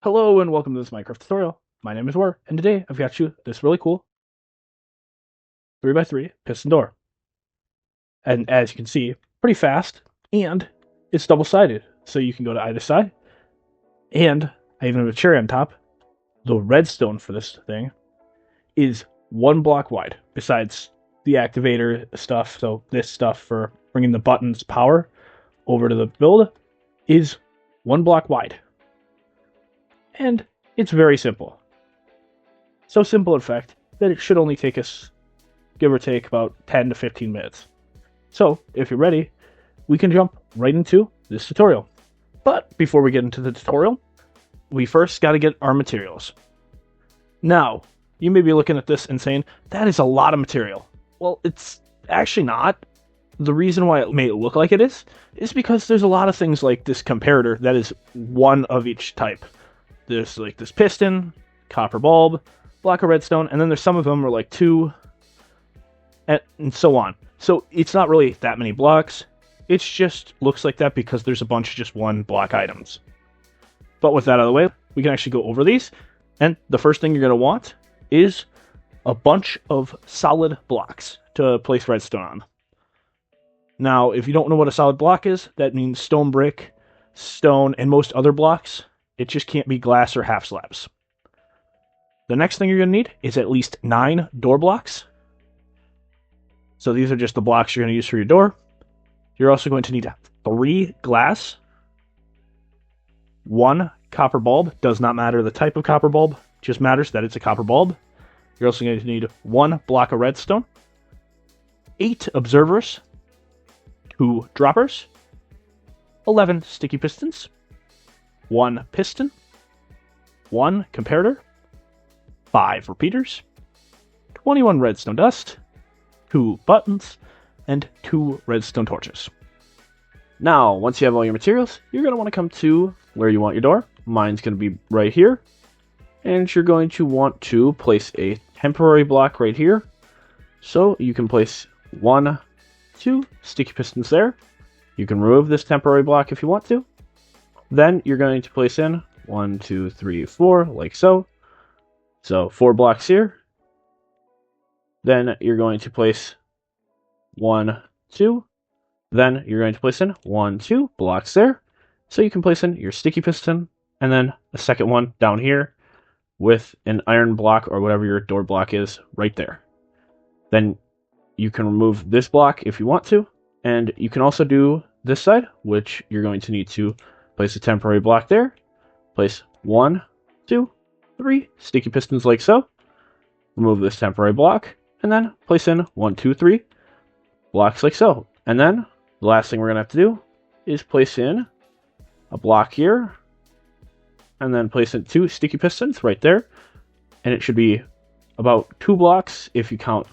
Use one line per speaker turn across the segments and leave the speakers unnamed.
Hello and welcome to this Minecraft tutorial. My name is War, and today I've got you this really cool 3x3 piston door. And as you can see, pretty fast, and it's double-sided, so you can go to either side. And I even have a cherry on top. The redstone for this thing is 1 block wide, besides the activator stuff, so this stuff for bringing the button's power over to the build is 1 block wide. And it's very simple. So simple, in fact, that it should only take us, give or take, about 10 to 15 minutes. So, if you're ready, we can jump right into this tutorial. But before we get into the tutorial, we first got to get our materials. Now, you may be looking at this and saying, that is a lot of material. Well, it's actually not. The reason why it may look like it is because there's a lot of things like this comparator that is one of each type. There's like this piston, copper bulb, block of redstone, and then there's some of them are like 2, and so on. So it's not really that many blocks. It just looks like that because there's a bunch of just 1 block items. But with that out of the way, we can actually go over these. And the first thing you're going to want is a bunch of solid blocks to place redstone on. Now, if you don't know what a solid block is, that means stone brick, stone, and most other blocks. It just can't be glass or half slabs. The next thing you're going to need is at least 9 door blocks. So these are just the blocks you're going to use for your door. You're also going to need 3 glass, 1 copper bulb. Does not matter the type of copper bulb, just matters that it's a copper bulb. You're also going to need 1 block of redstone, 8 observers, 2 droppers, 11 sticky pistons, 1 piston, 1 comparator, 5 repeaters, 21 redstone dust, 2 buttons, and 2 redstone torches. Now, once you have all your materials, you're going to want to come to where you want your door. Mine's going to be right here. And you're going to want to place a temporary block right here. So you can place 1, 2 sticky pistons there. You can remove this temporary block if you want to. Then you're going to place in 1, 2, 3, 4, like so. So 4 blocks here. Then you're going to place 1, 2. Then you're going to place in 1, 2 blocks there. So you can place in your sticky piston, and then a second one down here with an iron block or whatever your door block is right there. Then you can remove this block if you want to, and you can also do this side, which you're going to need to place a temporary block there. Place 1, 2, 3 sticky pistons like so. Remove this temporary block, and then place in 1, 2, 3 blocks like so. And then the last thing we're going to have to do is place in a block here, and then place in 2 sticky pistons right there. And it should be about 2 blocks if you count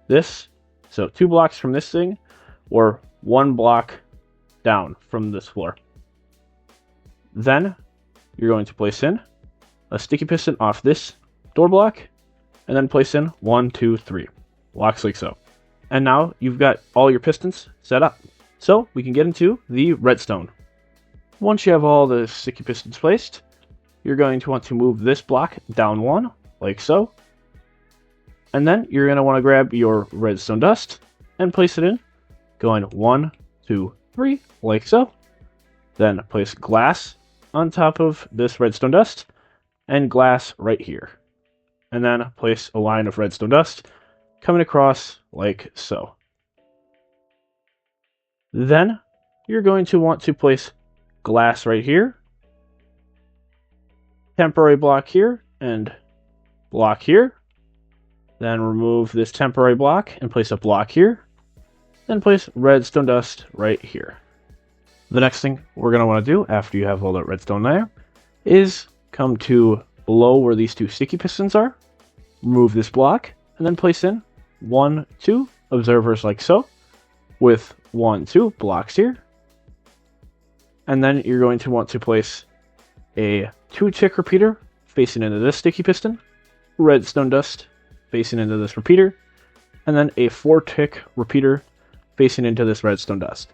this. So 2 blocks from this thing, or 1 block down from this floor. Then you're going to place in a sticky piston off this door block, and then place in 1, 2, 3 blocks like so. And now you've got all your pistons set up. So we can get into the redstone. Once you have all the sticky pistons placed, you're going to want to move this block down 1, like so. And then you're going to want to grab your redstone dust and place it in, going 1, 2, 3, like so. Then place glass on top of this redstone dust, and glass right here. And then place a line of redstone dust coming across like so. Then you're going to want to place glass right here, temporary block here, and block here. Then remove this temporary block and place a block here. Then place redstone dust right here. The next thing we're going to want to do after you have all that redstone there is come to below where these 2 sticky pistons are, remove this block, and then place in 1, 2 observers like so, with 1, 2 blocks here. And then you're going to want to place a 2-tick repeater facing into this sticky piston, redstone dust facing into this repeater, and then a 4-tick repeater facing into this redstone dust.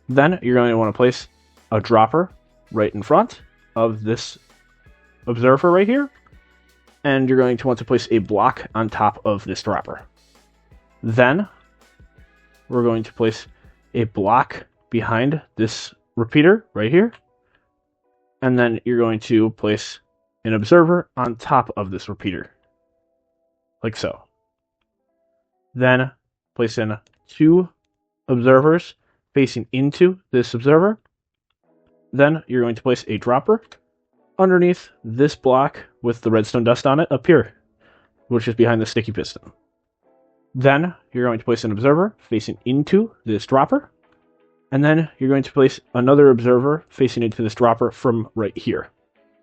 Then you're going to want to place a dropper right in front of this observer right here, and you're going to want to place a block on top of this dropper. Then we're going to place a block behind this repeater right here, and then you're going to place an observer on top of this repeater, like so. Then place in 2 observers facing into this observer. Then you're going to place a dropper underneath this block with the redstone dust on it up here, which is behind the sticky piston. Then you're going to place an observer facing into this dropper, and then you're going to place another observer facing into this dropper from right here.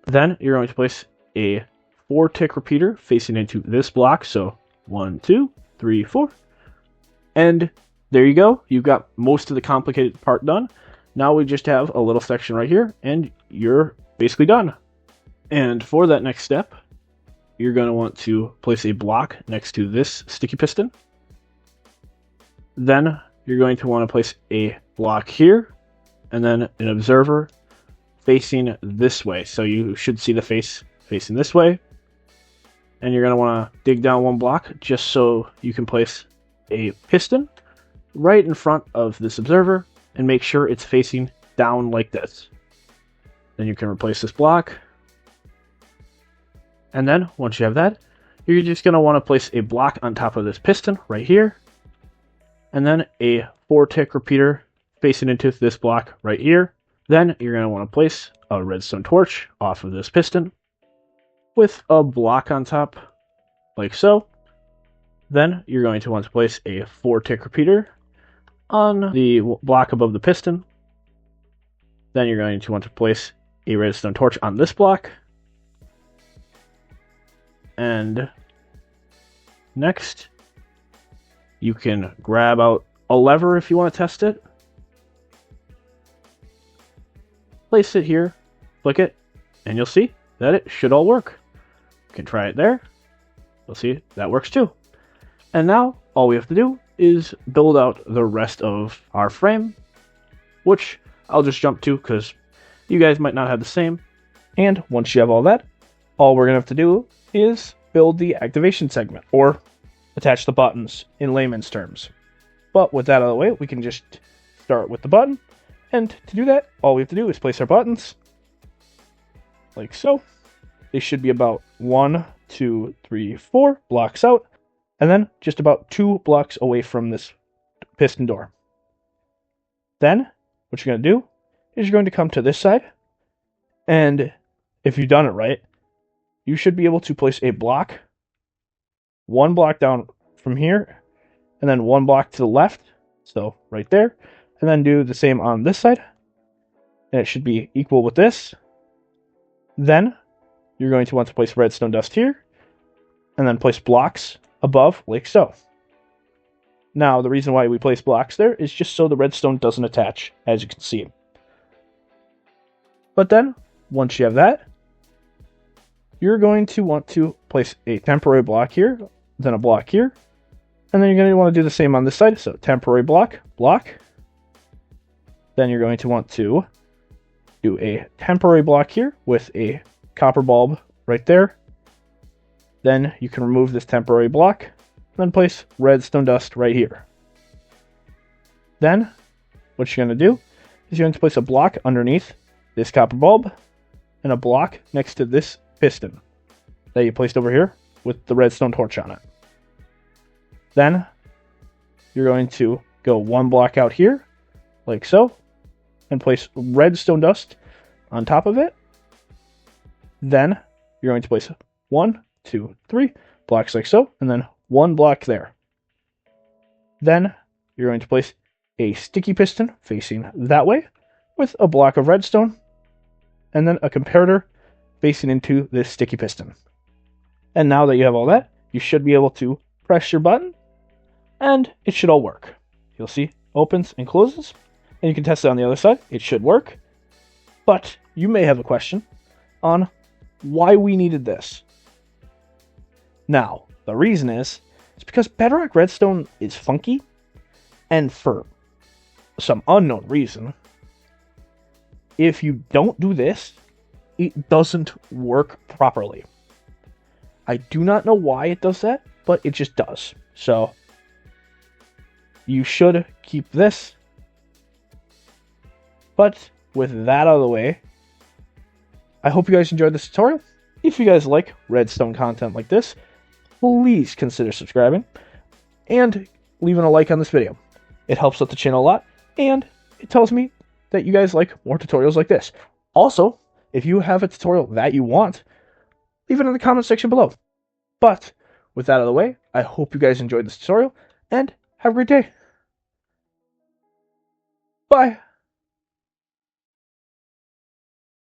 Then you're going to place a 4-tick repeater facing into this block, so 1, 2, 3, 4, and there you go. You've got most of the complicated part done. Now we just have a little section right here, and you're basically done. And for that next step, you're going to want to place a block next to this sticky piston. Then you're going to want to place a block here, and then an observer facing this way. So you should see the face facing this way. And you're going to want to dig down 1 block just so you can place a piston right in front of this observer and make sure it's facing down like this. Then you can replace this block. And then once you have that, you're just going to want to place a block on top of this piston right here, and then a 4-tick repeater facing into this block right here. Then you're going to want to place a redstone torch off of this piston with a block on top like so. Then you're going to want to place a 4-tick repeater on the block above the piston. Then you're going to want to place a redstone torch on this block. And next, you can grab out a lever if you want to test it. Place it here, flick it, and you'll see that it should all work. You can try it there. You'll see that works too. And now, all we have to do is build out the rest of our frame, which I'll just jump to because you guys might not have the same. And once you have all that, all we're going to have to do is build the activation segment, or attach the buttons in layman's terms. But with that out of the way, we can just start with the button. And to do that, all we have to do is place our buttons like so. They should be about 1, 2, 3, 4 blocks out, and then just about 2 blocks away from this piston door. Then, what you're going to do is you're going to come to this side, and if you've done it right, you should be able to place a block, 1 block down from here, and then 1 block to the left, so right there, and then do the same on this side, and it should be equal with this. Then, you're going to want to place redstone dust here, and then place blocks above, like so. Now, the reason why we place blocks there is just so the redstone doesn't attach, as you can see. But then, once you have that, you're going to want to place a temporary block here, then a block here, and then you're going to want to do the same on this side. So temporary block, block. Then you're going to want to do a temporary block here with a copper bulb right there. Then you can remove this temporary block, then place redstone dust right here. Then what you're going to do is you're going to place a block underneath this copper bulb and a block next to this piston that you placed over here with the redstone torch on it. Then you're going to go 1 block out here, like so, and place redstone dust on top of it. Then you're going to place 1, 2, 3 blocks like so, and then 1 block there. Then you're going to place a sticky piston facing that way with a block of redstone, and then a comparator facing into this sticky piston. And now that you have all that, you should be able to press your button, and it should all work. You'll see opens and closes, and you can test it on the other side. It should work. But you may have a question on why we needed this. Now, the reason is because Bedrock Redstone is funky, and for some unknown reason, if you don't do this, it doesn't work properly. I do not know why it does that, but it just does. So you should keep this. But with that out of the way, I hope you guys enjoyed this tutorial. If you guys like redstone content like this, please consider subscribing and leaving a like on this video. It helps out the channel a lot, and it tells me that you guys like more tutorials like this. Also, if you have a tutorial that you want, leave it in the comment section below. But with that out of the way, I hope you guys enjoyed this tutorial, and have a great day. Bye!